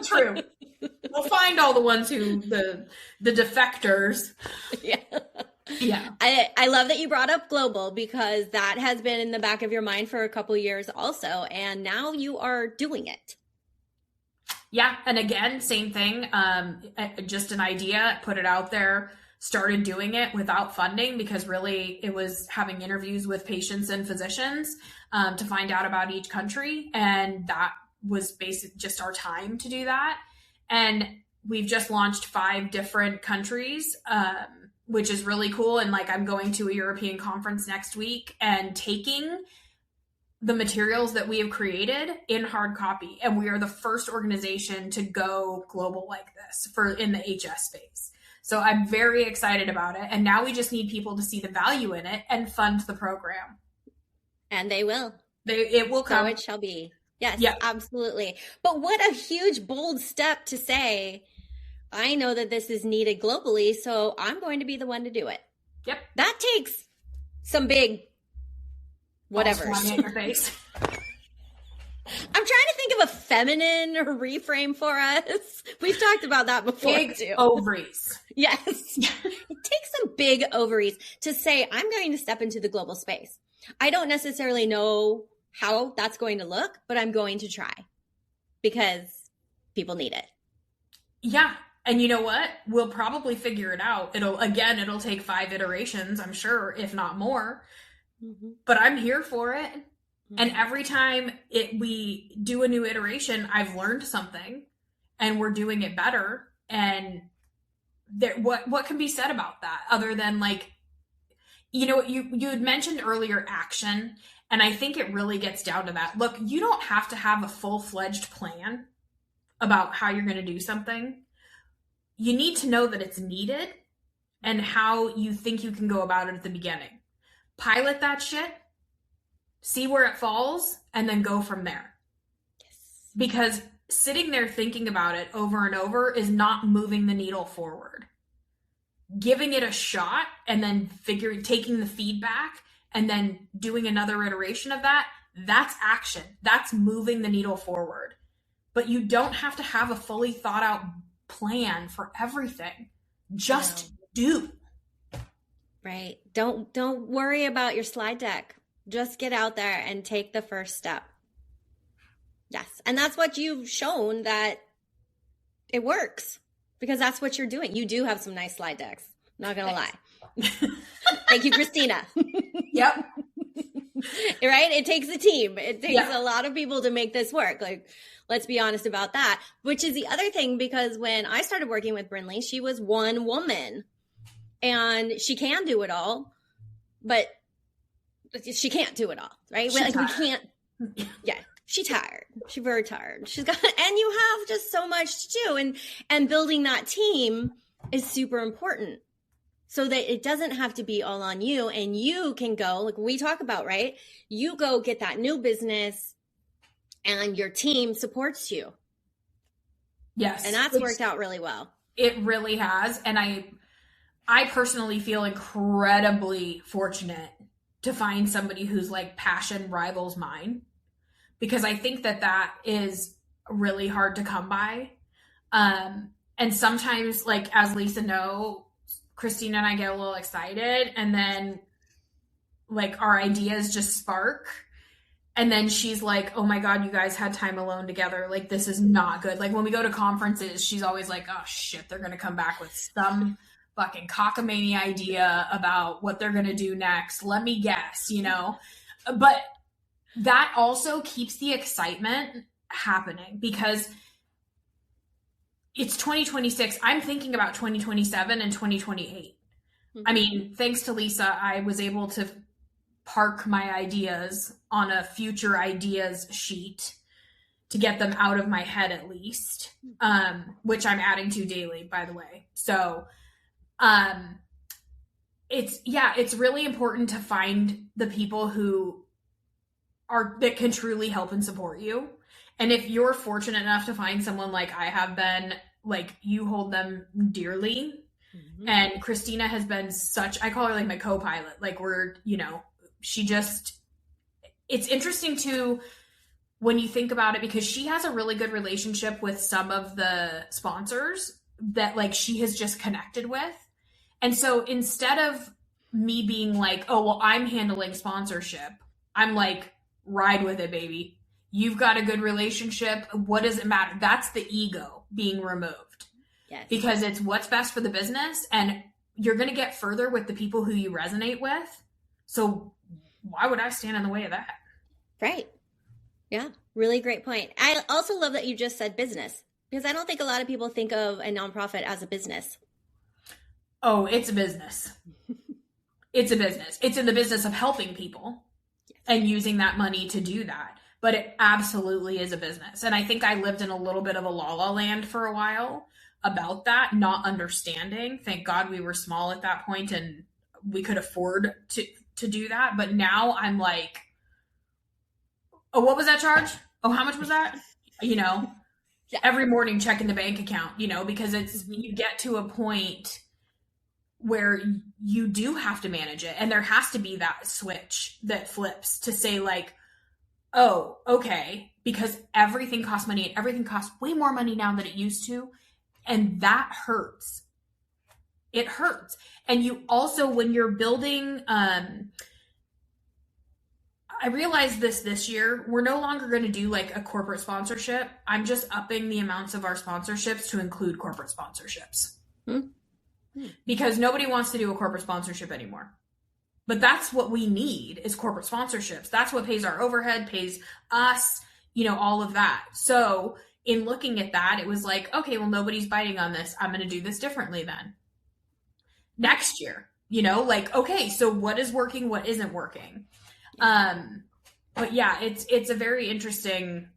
True. We'll find all the ones the defectors. Yeah. Yeah. I love that you brought up global, because that has been in the back of your mind for a couple years also, and now you are doing it. Yeah. And again, same thing. Just an idea, put it out there, started doing it without funding, because really it was having interviews with patients and physicians to find out about each country. And that was basically just our time to do that. And we've just launched 5 different countries, which is really cool. And like, I'm going to a European conference next week and taking the materials that we have created in hard copy. And we are the first organization to go global like this in the HS space. So I'm very excited about it. And now we just need people to see the value in it and fund the program. And they will. It will come. So it shall be. Yes, yeah. Absolutely. But what a huge, bold step to say, I know that this is needed globally, so I'm going to be the one to do it. Yep. That takes some big whatever. In your face. I'm trying to think of a feminine reframe for us. We've talked about that before, big too. Ovaries. Yes. It takes some big ovaries to say, I'm going to step into the global space. I don't necessarily know how that's going to look, but I'm going to try because people need it. Yeah. And you know what? We'll probably figure it out. It'll take 5 iterations, I'm sure, if not more. Mm-hmm. But I'm here for it. Mm-hmm. And every time we do a new iteration, I've learned something and we're doing it better. And what can be said about that other than like, you had mentioned earlier action. And I think it really gets down to that. Look, you don't have to have a full-fledged plan about how you're going to do something. You need to know that it's needed and how you think you can go about it at the beginning. Pilot that shit, see where it falls, and then go from there. Yes. Because sitting there thinking about it over and over is not moving the needle forward. Giving it a shot and then taking the feedback and then doing another iteration of that, that's action. That's moving the needle forward. But you don't have to have a fully thought out plan for everything. Just do. Right. Don't worry about your slide deck. Just get out there and take the first step. Yes. And that's what you've shown, that it works, because that's what you're doing. You do have some nice slide decks. Not going to lie. Thank you, Christina. Yep. Right? It takes a team. It takes a lot of people to make this work. Like, let's be honest about that, which is the other thing, because when I started working with Brindley, she was one woman and she can do it all, but she can't do it all, right? We can't. Yeah. She's tired. She's very tired. And you have just so much to do, and building that team is super important, so that it doesn't have to be all on you, and you can go, like we talk about, right? You go get that new business and your team supports you. Yes. And that's worked out really well. It really has. And I personally feel incredibly fortunate to find somebody whose like passion rivals mine, because I think that is really hard to come by. And sometimes, like, as Lisa knows, Christina and I get a little excited, and then like our ideas just spark. And then she's like, oh my God, you guys had time alone together. Like, this is not good. Like, when we go to conferences, she's always like, oh shit, they're going to come back with some fucking cockamamie idea about what they're going to do next. Let me guess, but that also keeps the excitement happening, because it's 2026. I'm thinking about 2027 and 2028. Mm-hmm. I mean, thanks to Lisa, I was able to park my ideas on a future ideas sheet to get them out of my head, at least, which I'm adding to daily, by the way. So it's really important to find the people that can truly help and support you. And if you're fortunate enough to find someone like I have been, like, you hold them dearly. Mm-hmm. And Christina has been I call her like my co-pilot. Like, it's interesting too, when you think about it, because she has a really good relationship with some of the sponsors that like she has just connected with. And so instead of me being like, oh, well, I'm handling sponsorship, I'm like, ride with it, baby. You've got a good relationship. What does it matter? That's the ego being removed. Yes. Because it's what's best for the business, and you're going to get further with the people who you resonate with. So why would I stand in the way of that? Right. Yeah. Really great point. I also love that you just said business, because I don't think a lot of people think of a nonprofit as a business. Oh, it's a business. It's a business. It's in the business of helping people and using that money to do that. But it absolutely is a business. And I think I lived in a little bit of a la-la land for a while about that, not understanding. Thank God we were small at that point and we could afford to do that. But now I'm like, oh, what was that charge? Oh, how much was that? You know, every morning checking the bank account, you know, because it's, you get to a point where you do have to manage it. And there has to be that switch that flips to say like, oh, okay, because everything costs money and everything costs way more money now than it used to. And that hurts. It hurts. And you also, when you're building, I realized this year, we're no longer going to do like a corporate sponsorship. I'm just upping the amounts of our sponsorships to include corporate sponsorships. Because nobody wants to do a corporate sponsorship anymore. But that's what we need is corporate sponsorships. That's what pays our overhead, pays us, you know, all of that. So in looking at that, it was like, okay, well, nobody's biting on this. I'm going to do this differently then. Next year, you know, like, okay, so what is working? What isn't working? But yeah, it's a very interesting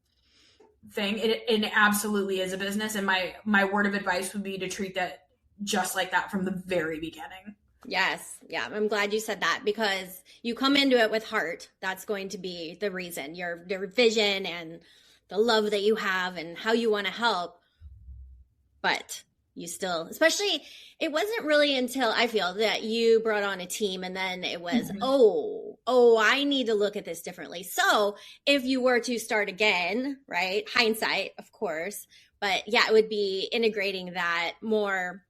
thing. It absolutely is a business. And my word of advice would be to treat that just like that from the very beginning. Yes. Yeah. I'm glad you said that, because you come into it with heart. That's going to be the reason, your vision and the love that you have and how you want to help. But you still, especially, it wasn't really until I feel that you brought on a team and then it was, oh, I need to look at this differently. So if you were to start again, right? Hindsight, of course. But yeah, it would be integrating that more,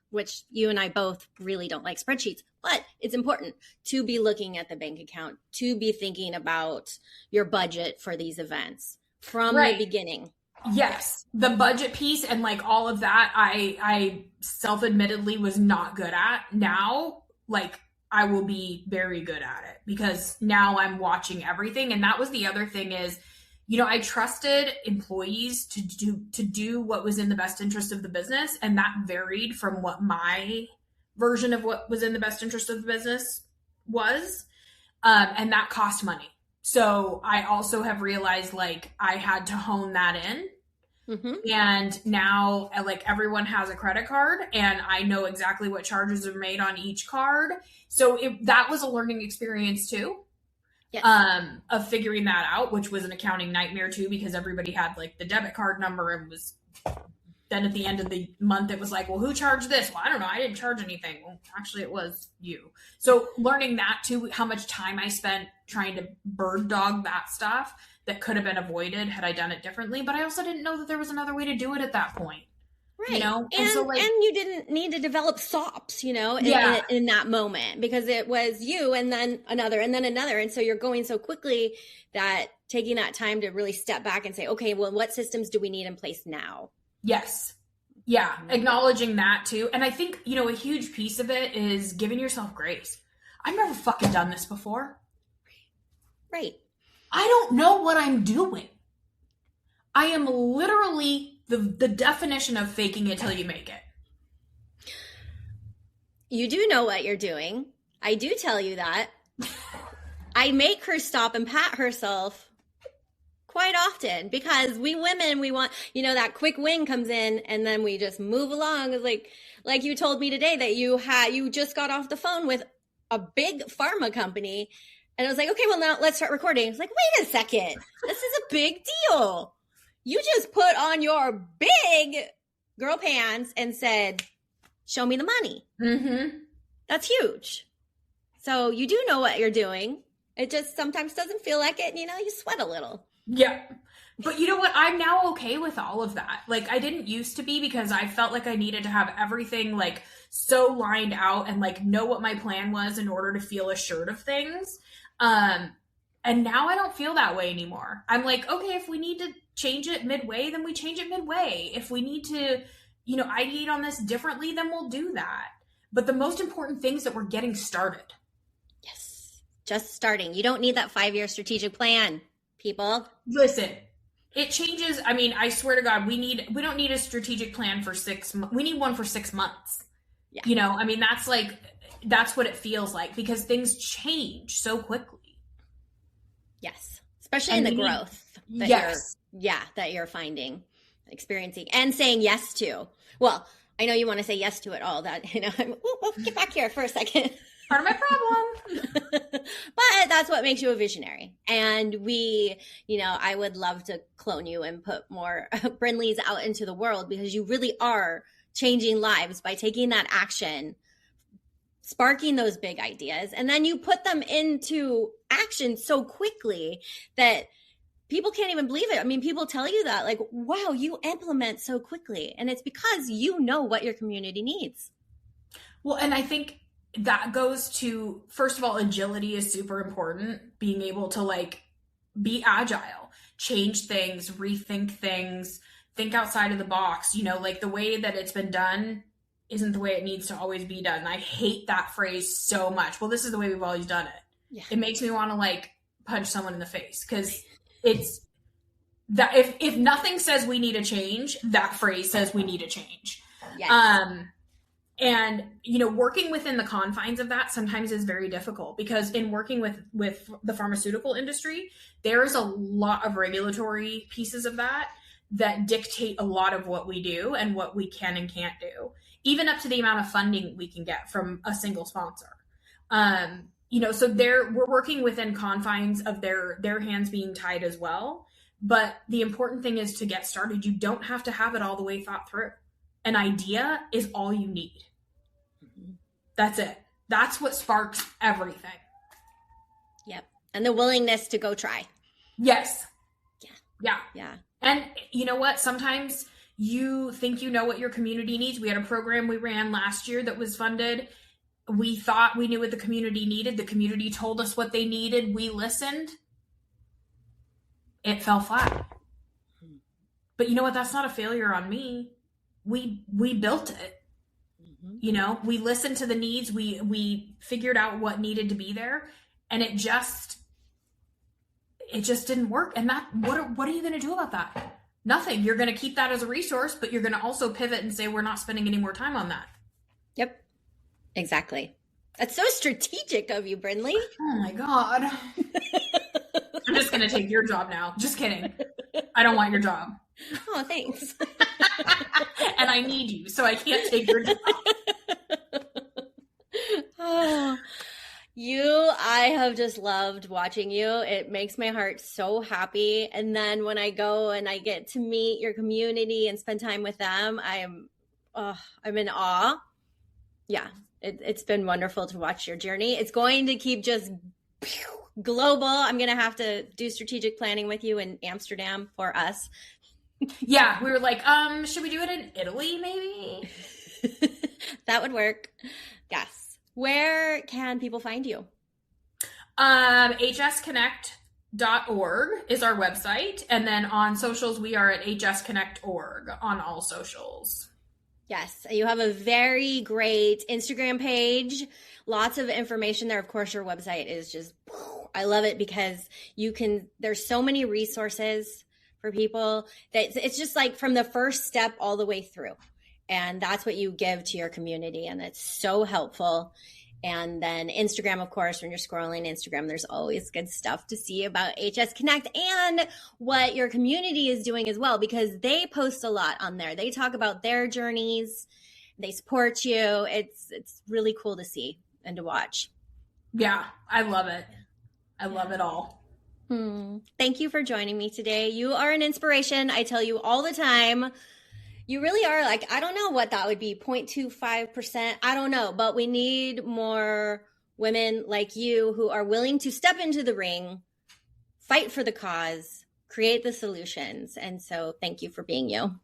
which you and I both really don't like spreadsheets, but it's important to be looking at the bank account, to be thinking about your budget for these events from the beginning. Yes. The budget piece and like all of that, I self-admittedly was not good at. Now, like I will be very good at it because now I'm watching everything. And that was the other thing is, you know, I trusted employees to do what was in the best interest of the business. And that varied from what my version of what was in the best interest of the business was. And that cost money. So I also have realized like I had to hone that in. And now like everyone has a credit card and I know exactly what charges are made on each card. So that was a learning experience too. Yes. Of figuring that out, which was an accounting nightmare too, because everybody had like the debit card number and was then at the end of the month, it was like, well, who charged this? Well, I don't know. I didn't charge anything. Well, actually it was you. So learning that too, how much time I spent trying to bird dog that stuff that could have been avoided had I done it differently. But I also didn't know that there was another way to do it at that point. Right. You know? And so like, and you didn't need to develop SOPs, you know, in that moment, because it was you and then another and then another. And so you're going so quickly that taking that time to really step back and say, okay, well, what systems do we need in place now? Yes. Yeah. Acknowledging that too. And I think, you know, a huge piece of it is giving yourself grace. I've never fucking done this before. Right. I don't know what I'm doing. I am literally the definition of faking it till you make it. You do know what you're doing. I do tell you that. I make her stop and pat herself quite often because we women, we want, you know, that quick win comes in and then we just move along. It's like you told me today that you just got off the phone with a big pharma company. And I was like, okay, well now let's start recording. It's like, wait a second. This is a big deal. You just put on your big girl pants and said, show me the money. That's huge. So you do know what you're doing. It just sometimes doesn't feel like it. You know, you sweat a little. Yeah. But you know what? I'm now okay with all of that. Like, I didn't used to be, because I felt like I needed to have everything like so lined out and like know what my plan was in order to feel assured of things. And now I don't feel that way anymore. I'm like, okay, if we need to change it midway, then we change it midway. If we need to, ideate on this differently, then we'll do that. But the most important thing is that we're getting started. Yes. Just starting. You don't need that 5-year strategic plan, people. Listen, it changes. I mean, I swear to God, we don't need a strategic plan for 6 months. We need one for 6 months. Yeah. I mean, that's what it feels like, because things change so quickly. Yes. Especially in the growth that you're finding, experiencing, and saying yes to. Well, I know you want to say yes to it all. That, get back here for a second. Part of my problem. But that's what makes you a visionary. And I would love to clone you and put more Brindleys out into the world, because you really are changing lives by taking that action, sparking those big ideas, and then you put them into action so quickly that people can't even believe it. I mean, people tell you that, like, wow, you implement so quickly. And it's because you know what your community needs. Well, and I think that goes to, first of all, agility is super important. Being able to like be agile, change things, rethink things, think outside of the box. Like, the way that it's been done isn't the way it needs to always be done. I hate that phrase so much. Well, this is the way we've always done it. Yeah. It makes me want to like punch someone in the face, because it's that if nothing says we need a change, that phrase says we need a change. Yes. And working within the confines of that sometimes is very difficult, because in working with the pharmaceutical industry, there is a lot of regulatory pieces of that dictate a lot of what we do and what we can and can't do, even up to the amount of funding we can get from a single sponsor. So we're working within confines of their hands being tied as well. But the important thing is to get started. You don't have to have it all the way thought through. An idea is all you need. Mm-hmm. That's it. That's what sparks everything. Yep. And the willingness to go try. Yes. Yeah. And you know what? Sometimes you think you know what your community needs. We had a program we ran last year that was funded. We thought we knew what the community needed. The community told us what they needed. We listened. It fell flat. But you know what? That's not a failure on me. We built it. Mm-hmm. We listened to the needs. We figured out what needed to be there, and it just didn't work. And what are you going to do about that? Nothing. You're going to keep that as a resource, but you're going to also pivot and say, we're not spending any more time on that. Yep. Exactly. That's so strategic of you, Brindley. Oh my God. I'm just going to take your job now. Just kidding. I don't want your job. Oh, thanks. And I need you, so I can't take your job. Oh, I have just loved watching you. It makes my heart so happy. And then when I go and I get to meet your community and spend time with them, I'm in awe. Yeah, it's been wonderful to watch your journey. It's going to keep just global. I'm going to have to do strategic planning with you in Amsterdam for us. Yeah, we were like, should we do it in Italy maybe? That would work. Yes. Where can people find you? hsconnect.org is our website. And then on socials, we are at hsconnect.org on all socials. Yes. You have a very great Instagram page. Lots of information there. Of course, your website is just, I love it, because there's so many resources for people that it's just like from the first step all the way through. And that's what you give to your community. And it's so helpful. And then Instagram, of course, when you're scrolling Instagram, there's always good stuff to see about HS Connect and what your community is doing as well, because they post a lot on there. They talk about their journeys. They support you. It's really cool to see and to watch. Yeah, I love it. I love it all. Thank you for joining me today. You are an inspiration. I tell you all the time. You really are. Like, I don't know what that would be, 0.25%. I don't know, but we need more women like you who are willing to step into the ring, fight for the cause, create the solutions. And so thank you for being you.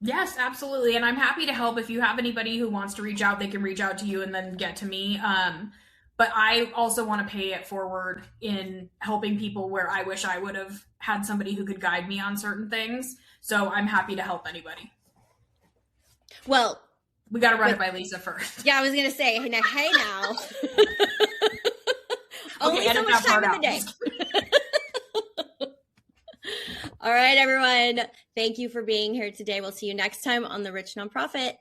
Yes, absolutely. And I'm happy to help. If you have anybody who wants to reach out, they can reach out to you and then get to me. But I also want to pay it forward in helping people where I wish I would have had somebody who could guide me on certain things. So I'm happy to help anybody. Well, we got to run it by Lisa first. Yeah, I was going to say, hey now. Only Okay, so much time in the day. All right, everyone. Thank you for being here today. We'll see you next time on The Rich Nonprofit.